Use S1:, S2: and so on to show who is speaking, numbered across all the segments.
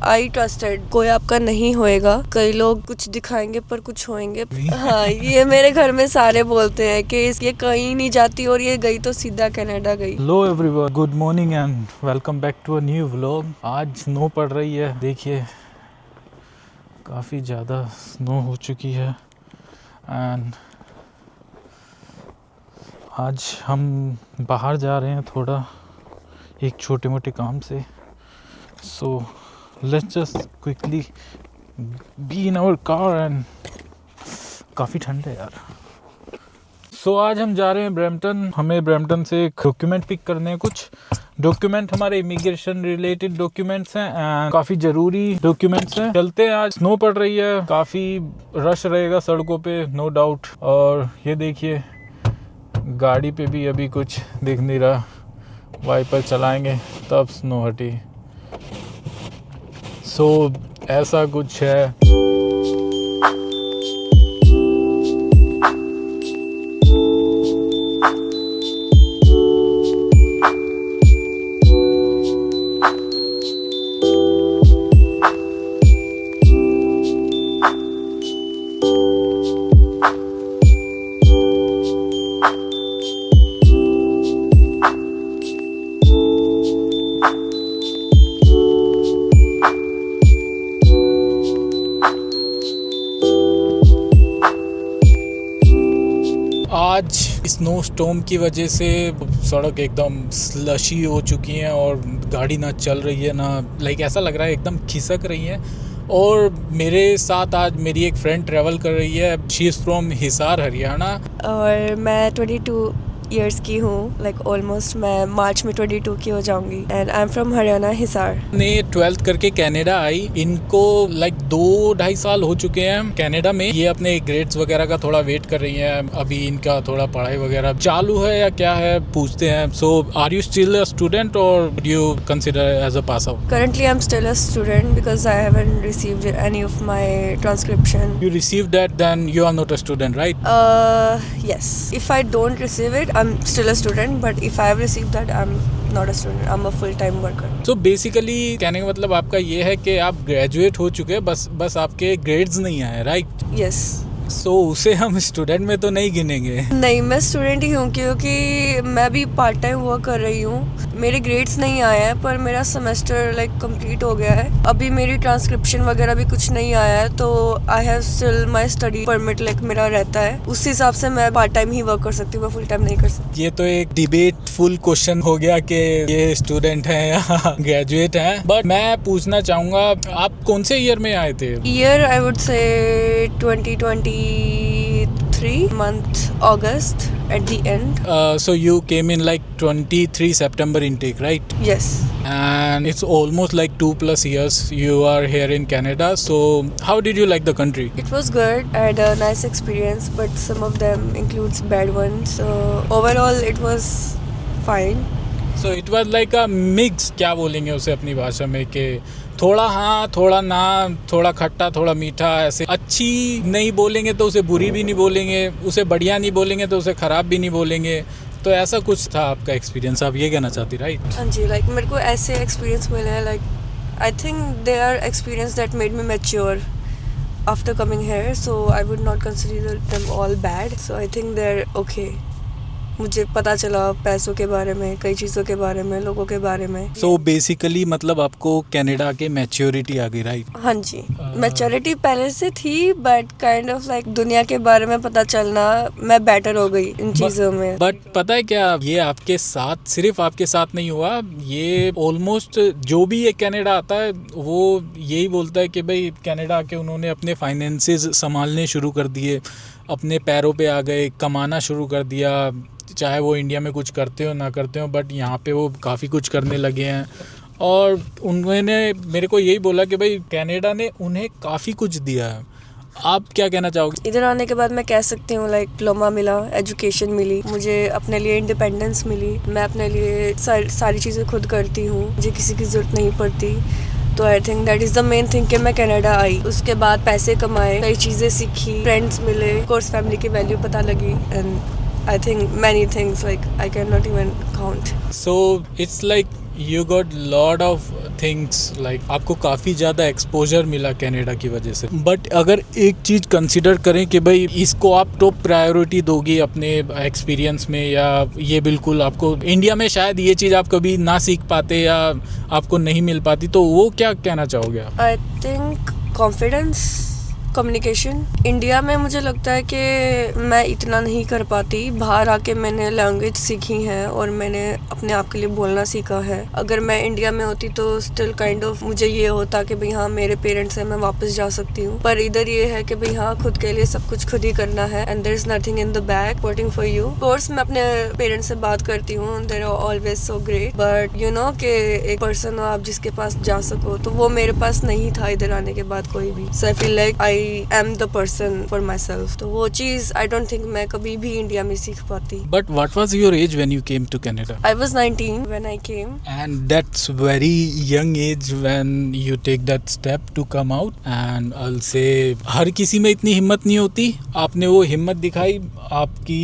S1: आई trusted कोई आपका नहीं होएगा। कई लोग कुछ दिखाएंगे पर कुछ होएंगे। हाँ, ये मेरे घर में सारे बोलते हैं कि ये कहीं नहीं जाती और ये गई तो सीधा कनाडा गई।
S2: Hello everyone, good morning and welcome back to a new vlog. आज स्नो पड़ रही है, देखिए काफ़ी ज़्यादा स्नो हो चुकी है। एंड आज हम बाहर जा रहे हैं थोड़ा एक छोटे मोटे काम से। So let's just quickly be in our car and काफ़ी ठंड है यार। सो आज हम जा रहे हैं ब्रैम्पटन। हमें ब्रैम्पटन से एक डॉक्यूमेंट पिक करने हैं। कुछ डॉक्यूमेंट हमारे इमिग्रेशन रिलेटेड डॉक्यूमेंट्स हैं एंड काफ़ी ज़रूरी डॉक्यूमेंट्स हैं। चलते हैं, आज स्नो पड़ रही है, काफ़ी रश रहेगा सड़कों पे नो डाउट। और ये देखिए गाड़ी पे भी अभी कुछ दिख नहीं रहा, वाइपर चलाएंगे तब स्नो हटी। सो ऐसा कुछ है। आज स्नो स्टॉर्म की वजह से सड़क एकदम स्लशी हो चुकी हैं और गाड़ी ना चल रही है ना, लाइक ऐसा लग रहा है एकदम खिसक रही है। और मेरे साथ आज मेरी एक फ्रेंड ट्रैवल कर रही है। She is from Hisar Haryana.
S1: और मैं 22 ईयर्स की हूँ, लाइक ऑलमोस्ट मैं मार्च में 22 की हो जाऊंगी। And I am from Haryana Hisar.
S2: ने 12th करके कनाडा आई। इनको लाइक 2-2.5 साल हो चुके हैं कनाडा में। ये अपने ग्रेड्स वगैरह का थोड़ा वेट कर रही हैं। अभी इनका थोड़ा पढ़ाई वगैरह चालू है या क्या है पूछते हैं। So are you still a student और do you consider as a pass out?
S1: Currently I'm still a student because I haven't received any of my transcription.
S2: You received that, then you are not a student, right?
S1: Yes. If I don't receive it, I'm still a student, but if I have received that, I'm not a student. I'm a full-time worker.
S2: So basically कहने का मतलब आपका ये है कि आप graduate हो चुके हैं, बस आपके ग्रेड्स नहीं आए, राइट?
S1: Yes.
S2: सो उसे हम स्टूडेंट में तो नहीं गिनेंगे।
S1: नहीं, मैं स्टूडेंट ही हूँ क्योंकि मैं भी पार्ट टाइम वर्क कर रही हूँ। मेरे ग्रेड्स नहीं आए हैं पर मेरा सेमेस्टर लाइक कंप्लीट हो गया है। अभी मेरी ट्रांसक्रिप्शन वगैरह भी कुछ नहीं आया है, तो I have still my study permit like मेरा रहता है। उस हिसाब से मैं पार्ट टाइम ही वर्क कर सकती हूँ, मैं फुल टाइम नहीं कर सकती।
S2: ये तो एक डिबेट फुल क्वेश्चन हो गया कि ये स्टूडेंट हैं या ग्रेजुएट हैं। बट मैं पूछना चाहूँगा, आप कौन से ईयर में आए थे?
S1: ईयर आई वुड से 2023 month August at the end.
S2: So you came in like 23 September intake, right?
S1: Yes.
S2: And it's almost like 2+ years you are here in Canada. So how did you like the country?
S1: It was good. I had a nice experience, but some of them includes bad ones. So overall, it was fine.
S2: So it was like a mix, क्या बोलेंगे उसे अपनी भाषा में, कि थोड़ा हाँ थोड़ा ना, थोड़ा खट्टा थोड़ा मीठा, ऐसे अच्छी नहीं बोलेंगे तो उसे बुरी भी नहीं बोलेंगे, उसे बढ़िया नहीं बोलेंगे तो उसे ख़राब भी नहीं बोलेंगे। तो ऐसा कुछ था आपका एक्सपीरियंस, आप ये कहना चाहती, राइट?
S1: हाँ जी, लाइक मेरे को ऐसे एक्सपीरियंस मिले हैं, like I think they are experience that made me mature after coming here. So I would not consider them all bad. So I think they are okay. मुझे पता चला पैसों के बारे में, कई चीज़ों के बारे में, लोगों के बारे में.
S2: सो बेसिकली मतलब आपको कनाडा के मैच्योरिटी आ गई, राइट?
S1: हाँ जी, मैच्योरिटी पहले से थी बट काइंड ऑफ लाइक दुनिया के बारे में पता चलना, मैं बेटर हो गई इन चीज़ों में.
S2: बट पता है क्या, ये आपके साथ, सिर्फ आपके साथ नहीं हुआ, ये ऑलमोस्ट जो भी ये कनाडा आता है वो यही बोलता है कि भाई कनाडा आके उन्होंने अपने फाइनेंसेस संभालने शुरू कर दिए, अपने पैरों पे आ गए, कमाना शुरू कर दिया। चाहे वो इंडिया में कुछ करते हो ना करते हो, बट यहाँ पे वो काफ़ी कुछ करने लगे हैं। और उन्होंने मेरे को यही बोला कि भाई कनाडा ने उन्हें काफ़ी कुछ दिया है। आप क्या कहना चाहोगे?
S1: इधर आने के बाद मैं कह सकती हूँ लाइक डिप्लोमा मिला, एजुकेशन मिली, मुझे अपने लिए इंडिपेंडेंस मिली, मैं अपने लिए सारी चीज़ें खुद करती हूँ, मुझे किसी की ज़रूरत नहीं पड़ती. तो I think that is the main thing कि मैं कनाडा आई. उसके बाद पैसे कमाए, कई चीज़ें सीखी, फ्रेंड्स मिले, कोर्स फैमिली की वैल्यू पता लगी, and I think many things like I cannot even count.
S2: So it's like you got lot of things like आपको काफ़ी ज़्यादा एक्सपोजर मिला कनाडा की वजह से, बट अगर एक चीज़ कंसिडर करें कि भाई इसको आप टॉप प्रायोरिटी दोगे अपने एक्सपीरियंस में, या ये बिल्कुल आपको इंडिया में शायद ये चीज़ आप कभी ना सीख पाते या आपको नहीं मिल पाती, तो वो क्या कहना चाहोगे आप?
S1: I think confidence, communication. India में मुझे लगता है कि मैं इतना नहीं कर पाती। बाहर आके मैंने लैंग्वेज सीखी है और मैंने अपने आप के लिए बोलना सीखा है। अगर मैं इंडिया में होती तो स्टिल काइंड ऑफ मुझे ये होता कि भाई हाँ मेरे पेरेंट्स हैं, मैं वापस जा सकती हूँ। पर इधर ये है कि भाई हाँ खुद के लिए सब कुछ खुद ही करना है and there is nothing in the back waiting for you. Course मैं अपने पेरेंट्स से बात करती हूँ, they are always so great, but you know कि एक पर्सन हो आप जिसके पास जा सको, तो वो मेरे पास नहीं था इधर आने के बाद कोई भी। So I feel like I am the person for myself. तो वो चीज़ आई डोंट थिंक मैं कभी भी इंडिया में सीख पाती।
S2: But what was your age when you came to Canada?
S1: I was 19 when I came.
S2: And that's very young age when you take that step to come out. And I'll say हर किसी में इतनी हिम्मत नहीं होती, आपने वो हिम्मत दिखाई, आपकी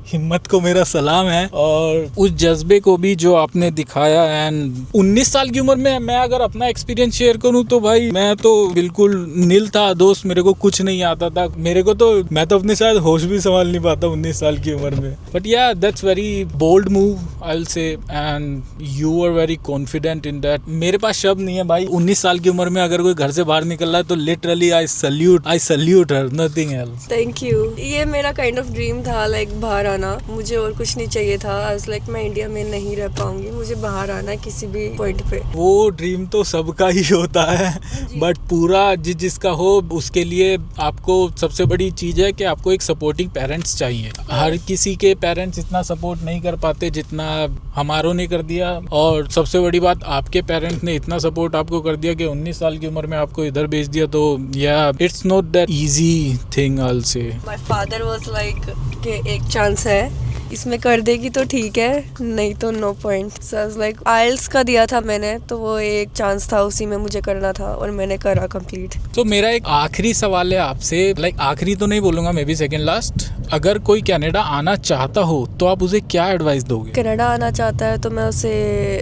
S2: हिम्मत को मेरा सलाम है, और उस जज्बे को भी जो आपने दिखाया। एंड 19 साल की उम्र में मैं अगर अपना एक्सपीरियंस शेयर करूं तो भाई मैं तो बिल्कुल नील था दोस्त, मेरे को कुछ नहीं आता था, मैं तो अपने शायद होश भी संभाल नहीं पाता 19 साल की उम्र में। But yeah that's very bold move I will say, and you are very confident in that. मेरे पास शब्द नहीं है भाई, 19 साल की उम्र में अगर कोई घर से बाहर निकल रहा है तो literally I salute her, nothing else.
S1: Thank you. ये मेरा काइंड ऑफ ड्रीम था, लाइक बाहर आना। मुझे और कुछ नहीं चाहिए था। आई वाज लाइक मैं इंडिया में नहीं रह पाऊंगी, मुझे बाहर आना है किसी भी पॉइंट पे।
S2: वो ड्रीम तो सबका ही होता है, बट पूरा जिसका हो उसके लिए आपको सबसे बड़ी चीज है कि आपको एक सपोर्टिंग पेरेंट्स चाहिए। हर किसी के पेरेंट्स इतना सपोर्ट नहीं कर पाते जितना हमारों ने कर दिया, और सबसे बड़ी बात आपके पेरेंट्स ने इतना सपोर्ट आपको कर दिया कि 19 साल की उम्र में आपको इधर भेज दिया। तो या it's not that easy thing I will से।
S1: माय फादर वाज लाइक कि एक चांस है, इसमें कर देगी तो ठीक है, नहीं तो no point. So I was like आइल्स का दिया था मैंने, तो वो एक चांस था, उसी में मुझे करना था और मैंने करा कंप्लीट।
S2: तो मेरा एक आखिरी सवाल है आपसे, लाइक आखिरी तो नहीं बोलूंगा, मे बी सेकंड लास्ट। अगर कोई कनाडा आना चाहता हो तो आप उसे क्या एडवाइस दोगे?
S1: कनाडा आना चाहता है तो मैं उसे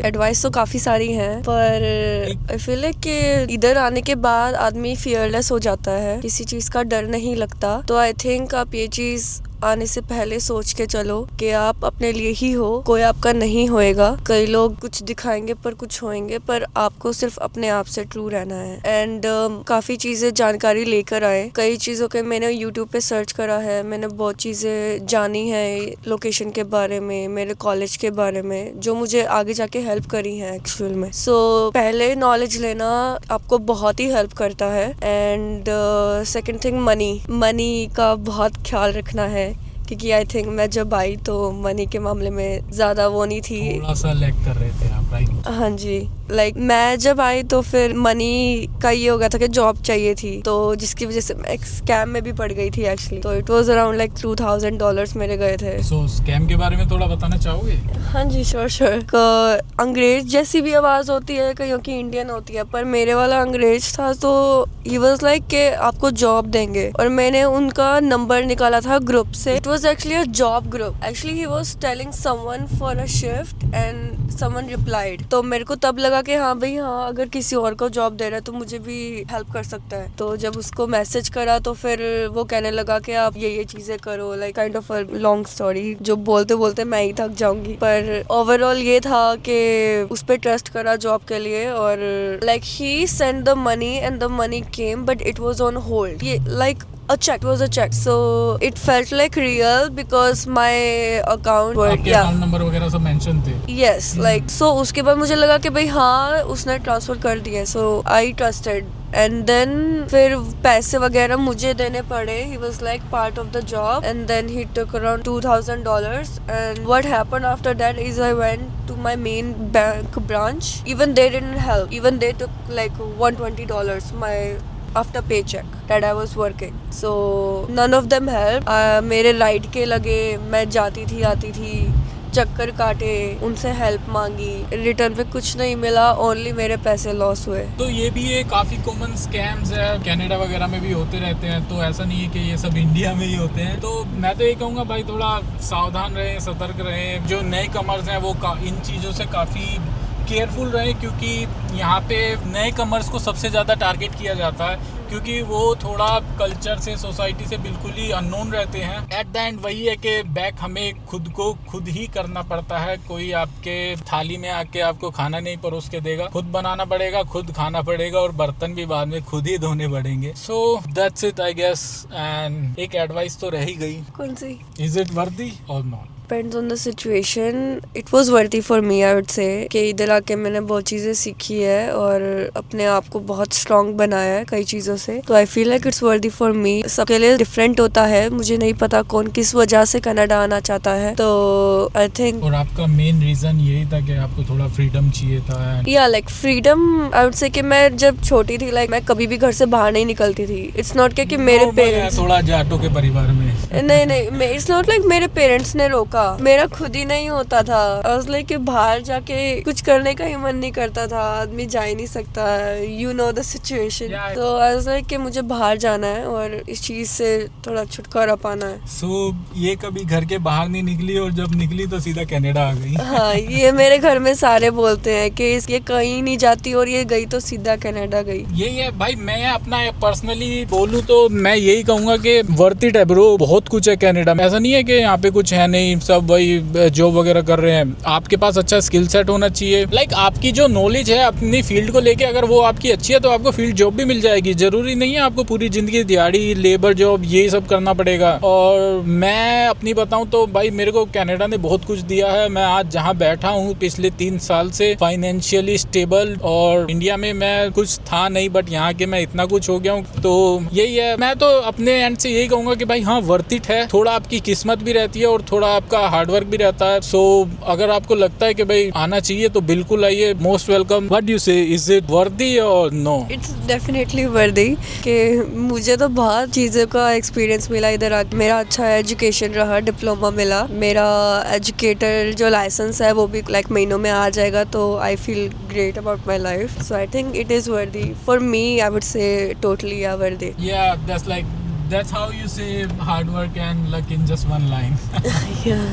S1: एडवाइस तो काफ़ी सारी हैं, पर आई फील लाइक कि इधर आने के बाद आदमी फियरलेस हो जाता है, किसी चीज़ का डर नहीं लगता। तो आई थिंक आप ये चीज़ आने से पहले सोच के चलो कि आप अपने लिए ही हो, कोई आपका नहीं होएगा। कई लोग कुछ दिखाएंगे पर कुछ होएंगे, पर आपको सिर्फ अपने आप से ट्रू रहना है। एंड काफ़ी चीज़ें जानकारी लेकर आए, कई चीज़ों के मैंने यूट्यूब पे सर्च करा है, मैंने बहुत चीज़ें जानी है लोकेशन के बारे में, मेरे कॉलेज के बारे में, जो मुझे आगे जाके हेल्प करी है एक्चुअल में। सो पहले नॉलेज लेना आपको बहुत ही हेल्प करता है। एंड सेकेंड थिंग मनी का बहुत ख्याल रखना है, क्योंकि आई थिंक मैं जब आई तो मनी के मामले में ज़्यादा वो नहीं थी,
S2: थोड़ा सा लैग कर रहे थे आप, राइट?
S1: हाँ जी। लाइक मैं जब आई तो फिर मनी का ये हो गया था कि जॉब चाहिए थी, तो जिसकी वजह से मैं एक स्कैम में भी पड़ गई थी एक्चुअली। तो इट वाज अराउंड लाइक $2000 मेरे गए थे।
S2: सो स्कैम के बारे में थोड़ा बताना चाहोगे?
S1: हाँ जी, श्योर। अंग्रेज जैसी भी आवाज़ होती है, कईयों की इंडियन होती है, पर मेरे वाला अंग्रेज था। तो ही वाज लाइक कि आपको जॉब देंगे, और मैंने उनका नंबर निकाला था ग्रुप से। It was actually a job group. Actually he was telling someone for a shift and someone replied. तो मेरे को तब लगा कि हाँ भाई हाँ, अगर किसी और को जॉब दे रहा है तो मुझे भी हेल्प कर सकता है। तो जब उसको मैसेज करा तो फिर वो कहने लगा कि आप ये चीज़ें करो, like kind of a long story, जो बोलते बोलते मैं ही थक जाऊंगी। पर ओवरऑल ये था कि उस पर ट्रस्ट करा जॉब के लिए, और like he send the money and the money came, but it was on hold. ये like a check, it was a check, so it felt like real because my account were,
S2: आपके account number वगैरह सब mention थे?
S1: yes, like so उसके बाद मुझे लगा कि भाई हाँ उसने ट्रांसफर कर दिया, so I trusted. And then फिर पैसे वगैरह मुझे देने पड़े. He was like part of the job, and then he took around $2000. And what happened after that is I went to my main bank branch. Even they didn't help. Even they took like $120 my after paycheck that I was working. So none of them helped. मेरे ride के लगे, मैं जाती थी आती थी, चक्कर काटे, उनसे हेल्प मांगी, रिटर्न पे कुछ नहीं मिला, ओनली मेरे पैसे लॉस हुए।
S2: तो ये भी ये काफ़ी कॉमन स्कैम्स है, कनाडा वगैरह में भी होते रहते हैं, तो ऐसा नहीं है कि ये सब इंडिया में ही होते हैं। तो मैं तो ये कहूँगा भाई थोड़ा सावधान रहें, सतर्क रहें। जो नए कमर्स हैं वो इन चीज़ों से काफ़ी केयरफुल रहें, क्योंकि यहाँ पे नए कमर्स को सबसे ज़्यादा टारगेट किया जाता है, क्योंकि वो थोड़ा कल्चर से, सोसाइटी से बिल्कुल ही अननोन रहते हैं। एट द एंड वही है कि बैक हमें खुद को खुद ही करना पड़ता है। कोई आपके थाली में आके आपको खाना नहीं परोस के देगा, खुद बनाना पड़ेगा, खुद खाना पड़ेगा, और बर्तन भी बाद में खुद ही धोने पड़ेंगे। So that's it I guess. And एक एडवाइस तो रह ही गई,
S1: कौन सी?
S2: इज इट वर्दी और not?
S1: Depends on the situation. It was worthy for me, I would say. कि इधर आके मैंने बहुत चीज़ें सीखी है और अपने आप को बहुत स्ट्रॉन्ग बनाया है कई चीज़ों से। तो आई फील लाइक इट्स वर्दी फॉर मी। सबके लिए डिफरेंट होता है, मुझे नहीं पता कौन किस वजह से कनाडा आना चाहता है। तो आई थिंक,
S2: और आपका मेन रीजन यही था कि आपको थोड़ा फ्रीडम चाहिए था?
S1: या लाइक फ्रीडम, आई वुड से कि मैं जब छोटी थी, लाइक मैं कभी भी घर से बाहर नहीं निकलती थी। इट्स नॉट कि मेरे पेरेंट्स,
S2: थोड़ा जाटों के परिवार में
S1: नहीं, इट्स नॉट लाइक मेरे पेरेंट्स ने रोका, मेरा खुद ही नहीं होता था। लाइक कि बाहर जाके कुछ करने का ही मन नहीं करता था, आदमी जा ही नहीं सकता, यू नो द सिचुएशन। तो लाइक कि मुझे बाहर जाना है और इस चीज से थोड़ा छुटकारा पाना है।
S2: सो ये कभी घर के बाहर नहीं निकली, और जब निकली तो सीधा कनाडा आ गई।
S1: हाँ, ये मेरे घर में सारे बोलते हैं कि ये कहीं नहीं जाती और ये गई तो सीधा कनाडा गई।
S2: यही है भाई। मैं अपना पर्सनली बोलूं तो मैं यही कहूंगा कि वर्थ इट है ब्रो। बहुत कुछ है कनाडा में, ऐसा नहीं है कि यहाँ पे कुछ है नहीं, सब वही जॉब वगैरह कर रहे हैं। आपके पास अच्छा स्किल सेट होना चाहिए। लाइक आपकी जो नॉलेज है अपनी फील्ड को लेके, अगर वो आपकी अच्छी है तो आपको फील्ड जॉब भी मिल जाएगी। जरूरी नहीं है आपको पूरी जिंदगी दिहाड़ी, लेबर जॉब, ये सब करना पड़ेगा। और मैं अपनी बताऊं तो भाई मेरे को कनाडा ने बहुत कुछ दिया है। मैं आज जहाँ बैठा हूँ पिछले 3 साल से फाइनेंशियली स्टेबल, और इंडिया में मैं कुछ था नहीं, बट यहाँ के मैं इतना कुछ हो गया हूँ। तो यही है, मैं तो अपने एंड से यही कहूंगा कि भाई हाँ, वर्थ इट है। थोड़ा आपकी किस्मत भी रहती है और थोड़ा आपका हार्डवर्क भी रहता है। सो अगर आपको लगता है कि भाई आना चाहिए तो बिल्कुल आइए, most welcome. What do you से, इज इट वर्दी और नो?
S1: इट्स डेफिनेटली वर्दी। कि मुझे तो बहुत चीज़ों का एक्सपीरियंस मिला इधर आके। मेरा अच्छा एजुकेशन रहा, डिप्लोमा मिला, मेरा एजुकेटर जो लाइसेंस है वो भी लाइक महीनों में आ जाएगा। तो I feel great about my life. So I think it is worthy for me. I would say totally worthy.
S2: Yeah, that's how you say hard work and luck in just one line.
S1: Yeah.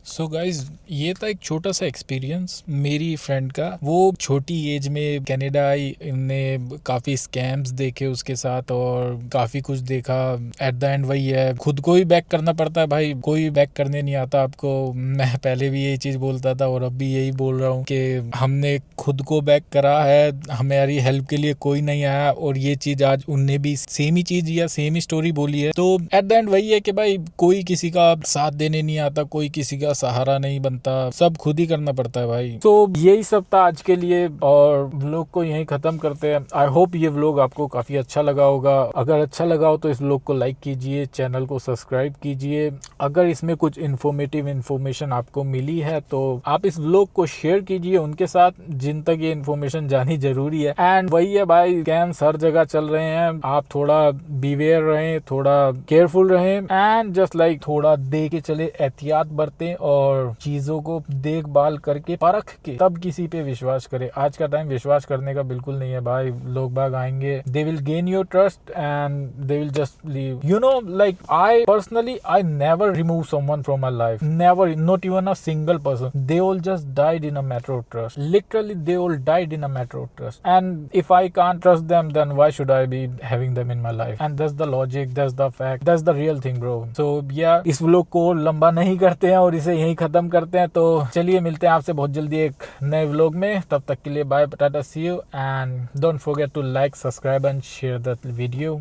S2: So guys, ये था एक छोटा सा experience मेरी friend का। वो छोटी as में कनाडा आई, इनने काफ़ी स्कैम्स देखे उसके साथ और काफ़ी कुछ देखा। एट द एंड वही है, खुद को ही बैक करना पड़ता है भाई, कोई बैक करने नहीं आता आपको। मैं पहले भी यही चीज़ बोलता था और अब भी यही बोल रहा हूँ कि हमने खुद को बैक करा है, हमारी हेल्प के लिए कोई नहीं आया। और ये चीज़ आज उनने भी सेम ही चीज़ या सेम ही स्टोरी बोली है। तो एट द एंड वही है कि भाई कोई किसी का साथ देने नहीं आता, कोई किसी का सहारा नहीं बनता, सब खुद ही करना पड़ता है भाई। तो यही सब था आज के लिए, और व्लॉग को यहीं खत्म करते हैं। आई होप ये व्लॉग आपको काफी अच्छा लगा होगा। अगर अच्छा लगा हो तो इस व्लॉग को लाइक कीजिए, चैनल को सब्सक्राइब कीजिए। अगर इसमें कुछ इन्फॉर्मेटिव इन्फॉर्मेशन आपको मिली है तो आप इस व्लॉग को शेयर कीजिए उनके साथ जिन तक ये इन्फॉर्मेशन जानी जरूरी है। एंड वही है भाई, स्कैम्स हर जगह चल रहे हैं, आप थोड़ा बीवेयर रहें, थोड़ा केयरफुल रहें, एंड जस्ट लाइक थोड़ा दे के चले, एहतियात बरतें और चीजों को देखभाल करके परख के तब किसी पे विश्वास करें। आज का टाइम विश्वास करने का बिल्कुल नहीं है भाई। लोग बाग आएंगे, they will gain your trust and they will just leave. You know, like I personally, I never remove someone from my life, never, not even a single person. They all just died in a matter of trust. Literally, they all died in a matter of trust. And if I can't trust them, then why should I be having them in my life? And that's the logic, that's the fact, that's the real thing, bro. So yeah, इस vlog को लंबा नहीं करते हैं और इसे यहीं खत्म करते हैं। तो चलिए मिलते हैं आपसे बहुत जल्दी एक नए व्लॉग में। तब तक के लिए bye, tata, see you, and don't forget to like, subscribe and share that video.